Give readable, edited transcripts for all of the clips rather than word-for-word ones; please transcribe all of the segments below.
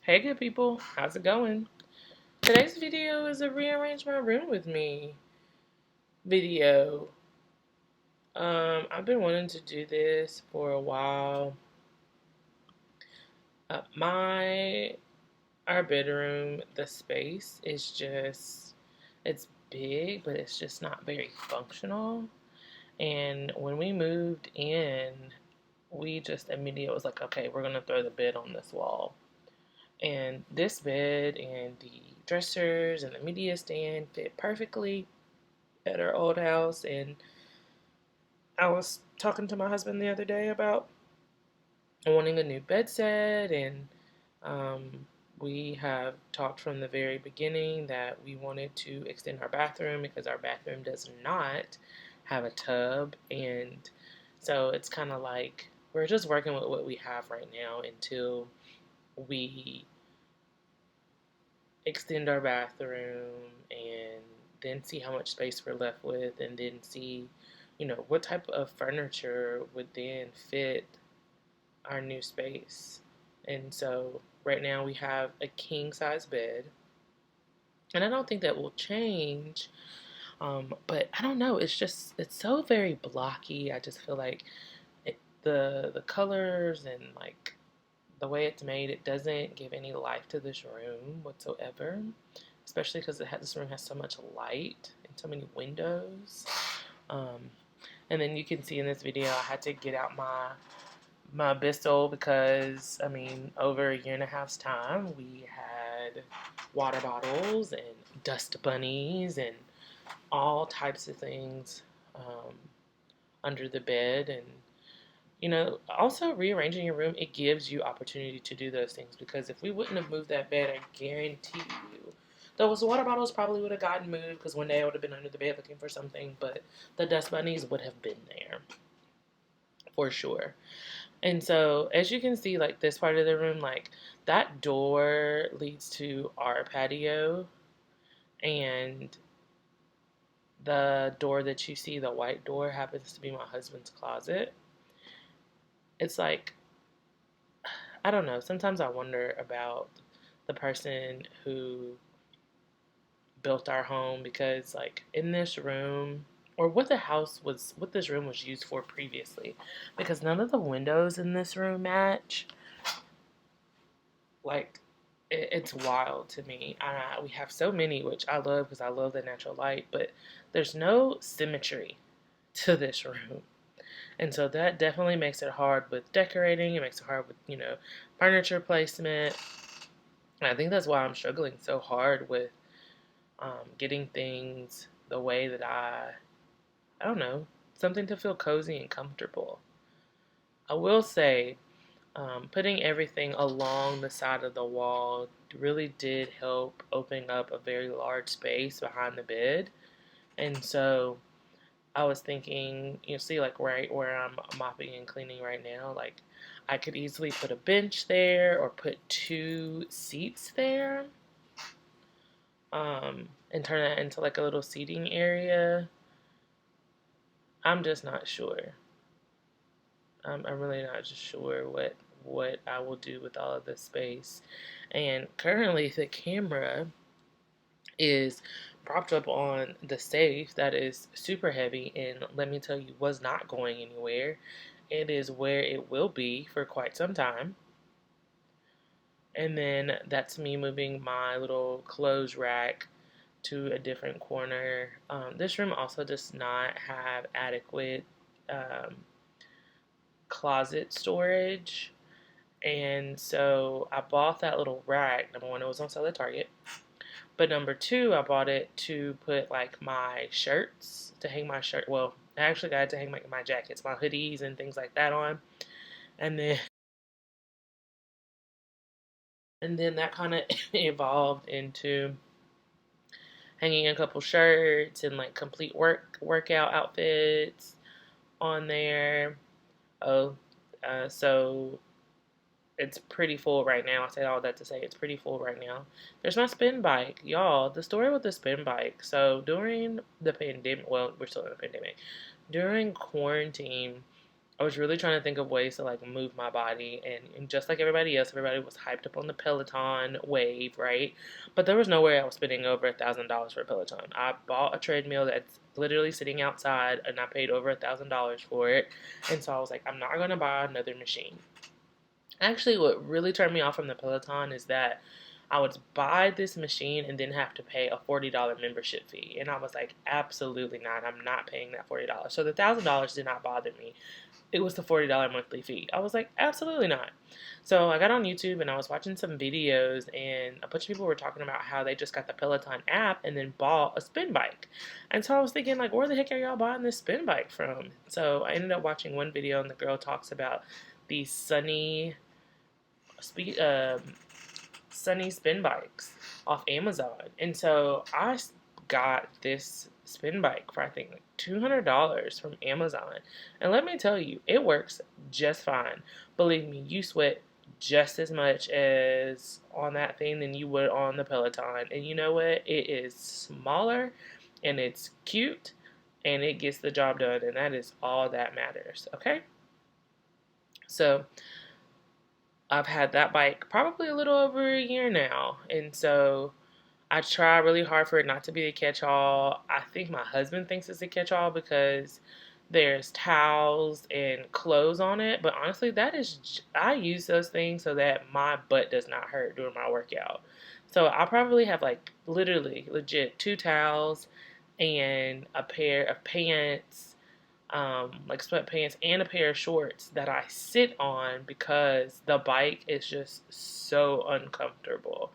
Hey good people, how's it going? Today's video is a rearrange my room with me video. I've been wanting to do this for a while. Our bedroom, the space is it's big, but it's just not very functional. And when we moved in, we just immediately was like, okay, we're gonna throw the bed on this wall. And this bed and the dressers and the media stand fit perfectly at our old house. And I was talking to my husband the other day about wanting a new bed set. And we have talked from the very beginning that we wanted to extend our bathroom because our bathroom does not have a tub. And so it's kind of like we're just working with what we have right now until we extend our bathroom and then see how much space we're left with, and then see, what type of furniture would then fit our new space. And so right now we have a king size bed, and I don't think that will change. But I don't know. It's so very blocky. I just feel like the colors and like the way it's made, it doesn't give any life to this room whatsoever, especially because this room has so much light and so many windows. Um, and then you can see in this video, I had to get out my Bissell because, over a year and a half's time, we had water bottles and dust bunnies and all types of things under the bed. And also rearranging your room, it gives you opportunity to do those things, because if we wouldn't have moved that bed, I guarantee you those water bottles probably would have gotten moved, because one day I would have been under the bed looking for something, but the dust bunnies would have been there for sure. And so as you can see, like this part of the room, like that door leads to our patio, and the door that you see, the white door, happens to be my husband's closet. It's like, I don't know. Sometimes I wonder about the person who built our home, because, like, in this room, or what this room was used for previously, because none of the windows in this room match. Like, it's wild to me. We have so many, which I love because I love the natural light, but there's no symmetry to this room. And so that definitely makes it hard with decorating. It makes it hard with, furniture placement. And I think that's why I'm struggling so hard with getting things the way that I don't know, something to feel cozy and comfortable. I will say, putting everything along the side of the wall really did help open up a very large space behind the bed. And so I was thinking, see, like right where I'm mopping and cleaning right now, like I could easily put a bench there or put 2 seats there, and turn that into like a little seating area. I'm just not sure. I'm really not just sure what I will do with all of this space. And currently the camera is propped up on the safe that is super heavy, and let me tell you, was not going anywhere. It is where it will be for quite some time. And then that's me moving my little clothes rack to a different corner. This room also does not have adequate closet storage. And so I bought that little rack. Number one, it was on sale at Target. But number two, I bought it to put like my shirts, to hang my shirt. Well, I actually got it to hang my jackets, my hoodies and things like that on. And then that kind of evolved into hanging a couple shirts and like complete workout outfits on there. So it's pretty full right now. I say all that to say it's pretty full right now. There's my spin bike. Y'all, the story with the spin bike. So during the pandemic, well, we're still in the pandemic. During quarantine, I was really trying to think of ways to like move my body, and just like everybody else, everybody was hyped up on the Peloton wave, right? But there was no way I was spending over $1,000 for a Peloton. I bought a treadmill that's literally sitting outside, and I paid over $1,000 for it, and so I was like, I'm not gonna buy another machine. Actually, what really turned me off from the Peloton is that I would buy this machine and then have to pay a $40 membership fee. And I was like, absolutely not. I'm not paying that $40. So the $1,000 did not bother me. It was the $40 monthly fee. I was like, absolutely not. So I got on YouTube and I was watching some videos, and a bunch of people were talking about how they just got the Peloton app and then bought a spin bike. And so I was thinking, like, where the heck are y'all buying this spin bike from? So I ended up watching one video, and the girl talks about these sunny spin bikes off Amazon. And so I got this spin bike for I think like $200 from Amazon. And let me tell you, it works just fine. Believe me, you sweat just as much as on that thing than you would on the Peloton. And you know what? It is smaller and it's cute and it gets the job done, and that is all that matters. Okay? So I've had that bike probably a little over a year now, and so I try really hard for it not to be a catch-all. I think my husband thinks it's a catch-all because there's towels and clothes on it, but honestly, I use those things so that my butt does not hurt during my workout. So I'll probably have like literally legit two towels and a pair of pants, like sweatpants, and a pair of shorts that I sit on because the bike is just so uncomfortable.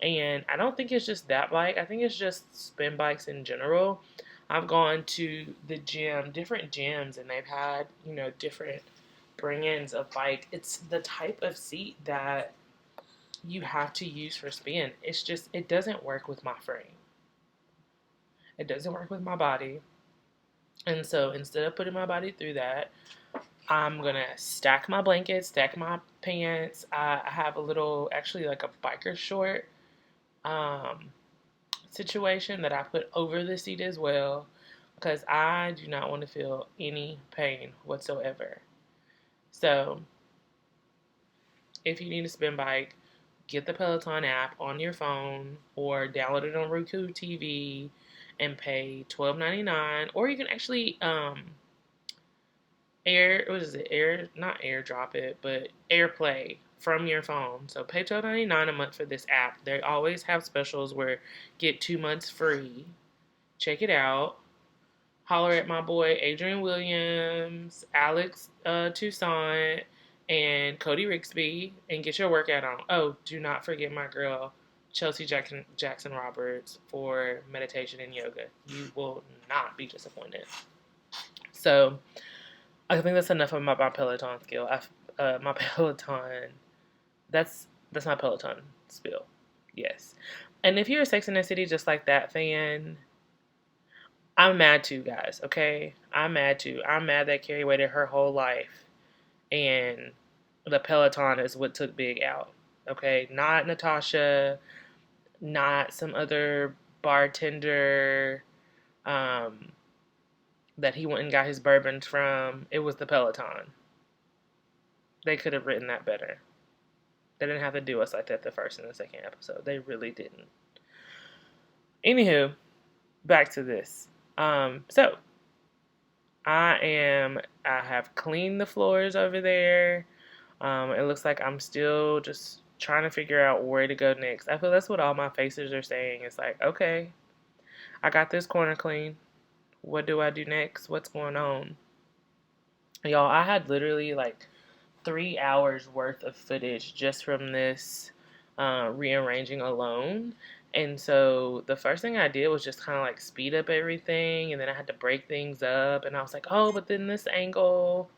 And I don't think it's just that bike, I think it's just spin bikes in general. I've gone to the gym, different gyms, and they've had, different brands of bike. It's the type of seat that you have to use for spin. It's just, it doesn't work with my frame. It doesn't work with my body. And so instead of putting my body through that, I'm going to stack my blankets, stack my pants. I have a little, actually like a biker short situation that I put over the seat as well, because I do not want to feel any pain whatsoever. So if you need a spin bike, get the Peloton app on your phone or download it on Roku TV and pay $12.99, or you can actually not airdrop it, but AirPlay from your phone. So pay $12.99 a month for this app. They always have specials where get 2 months free. Check it out. Holler at my boy Adrian Williams, Alex Toussaint, and Cody Rixby, and get your workout on. Oh, do not forget my girl Chelsea Jackson Roberts for meditation and yoga. You will not be disappointed. So I think that's enough of my Peloton skill. My Peloton. That's my Peloton spill. Yes. And if you're a Sex and the City Just Like That fan, I'm mad too, guys. Okay, I'm mad too. I'm mad that Carrie waited her whole life, and the Peloton is what took Big out. Okay, not Natasha, not some other bartender that he went and got his bourbons from. It was the Peloton. They could have written that better. They didn't have to do us like that the first and the second episode. They really didn't. Anywho, back to this. So I have cleaned the floors over there. It looks like I'm still just trying to figure out where to go next. I feel that's what all my faces are saying. It's like, okay, I got this corner clean. What do I do next? What's going on? Y'all, I had literally like 3 hours worth of footage just from this rearranging alone. And so the first thing I did was just kind of like speed up everything, and then I had to break things up, and I was like, oh, but then this angle,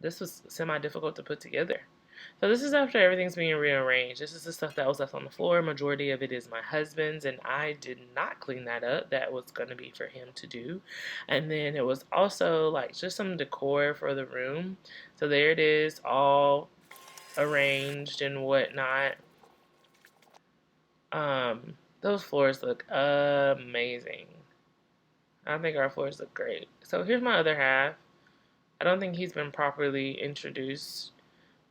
this was semi-difficult to put together. So this is after everything's being rearranged. This is the stuff that was left on the floor. Majority of it is my husband's, and I did not clean that up. That was going to be for him to do. And then it was also like just some decor for the room. So there it is, all arranged and whatnot. Those floors look amazing. I think our floors look great. So here's my other half. I don't think he's been properly introduced,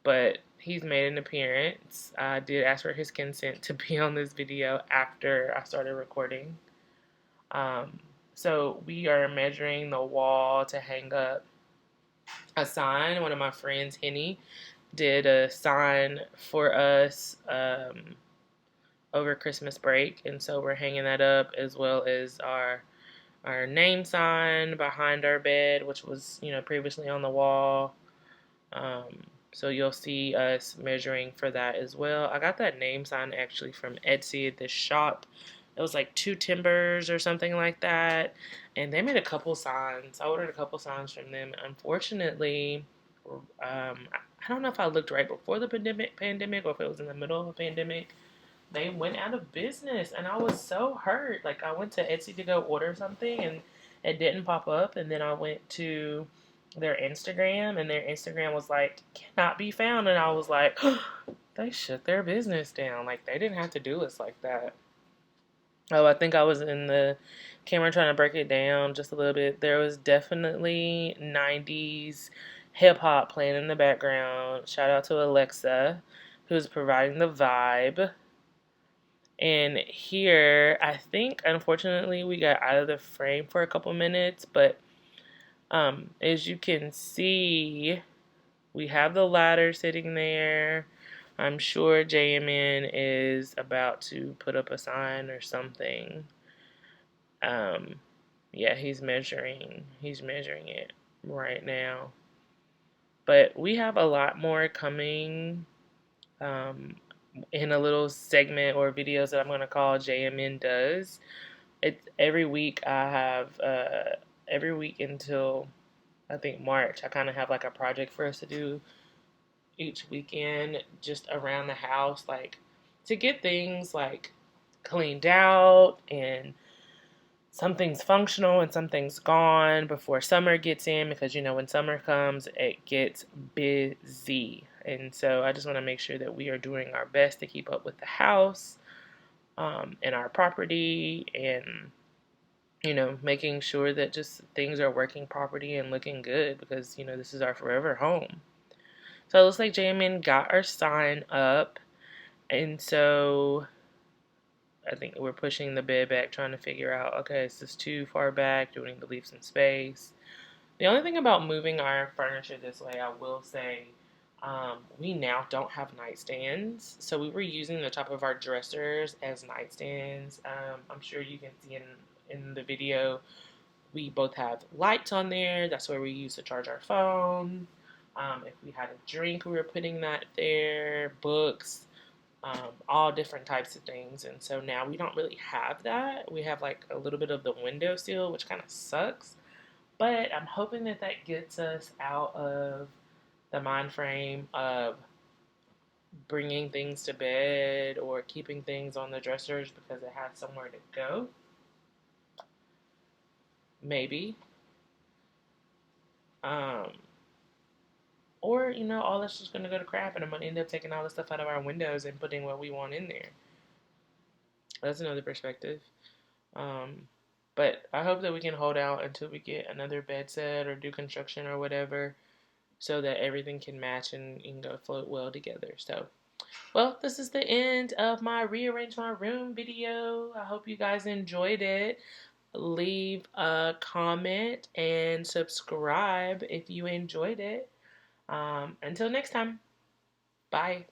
but he's made an appearance. I did ask for his consent to be on this video after I started recording. Um, so we are measuring the wall to hang up a sign. One of my friends, Henny, did a sign for us over Christmas break, and so we're hanging that up, as well as our name sign behind our bed, which was, you know, previously on the wall. So you'll see us measuring for that as well. I got that name sign actually from Etsy at this shop. It was like 2 timbers or something like that, and they made a couple signs. I ordered a couple signs from them. Unfortunately, I don't know if I looked right before the pandemic or if it was in the middle of a pandemic. They went out of business, and I was so hurt. Like, I went to Etsy to go order something, and it didn't pop up. And then I went to their Instagram, and their Instagram was like, cannot be found. And I was like, they shut their business down. Like, they didn't have to do us like that. Oh, I think I was in the camera trying to break it down just a little bit. There was definitely 90s hip hop playing in the background. Shout out to Alexa, who's providing the vibe. And here, I think, unfortunately, we got out of the frame for a couple minutes, but as you can see, we have the ladder sitting there. I'm sure JMN is about to put up a sign or something. Yeah, he's measuring it right now. But we have a lot more coming in a little segment or videos that I'm going to call JMN Does. It's every week. I have every week until I think March. I kind of have like a project for us to do each weekend just around the house, like to get things like cleaned out and something's functional and something's gone before summer gets in, because you know when summer comes it gets busy. And so I just want to make sure that we are doing our best to keep up with the house and our property, and you know, making sure that just things are working properly and looking good, because you know this is our forever home. So it looks like JMN got our sign up, and so I think we're pushing the bed back, trying to figure out, okay, is this too far back? Do we need to leave some space? The only thing about moving our furniture this way, I will say, we now don't have nightstands. So we were using the top of our dressers as nightstands. I'm sure you can see in the video, we both have lights on there. That's where we use to charge our phone. If we had a drink, we were putting that there, books, all different types of things. And so now we don't really have that. We have like a little bit of the windowsill, which kind of sucks. But I'm hoping that that gets us out of the mind frame of bringing things to bed or keeping things on the dressers because it has somewhere to go. Maybe. Or, you know, all that's just going to go to crap, and I'm going to end up taking all the stuff out of our windows and putting what we want in there. That's another perspective. But I hope that we can hold out until we get another bed set or do construction or whatever, so that everything can match and go float well together. So, well, this is the end of my rearrange my room video. I hope you guys enjoyed it. Leave a comment and subscribe if you enjoyed it. Until next time, bye.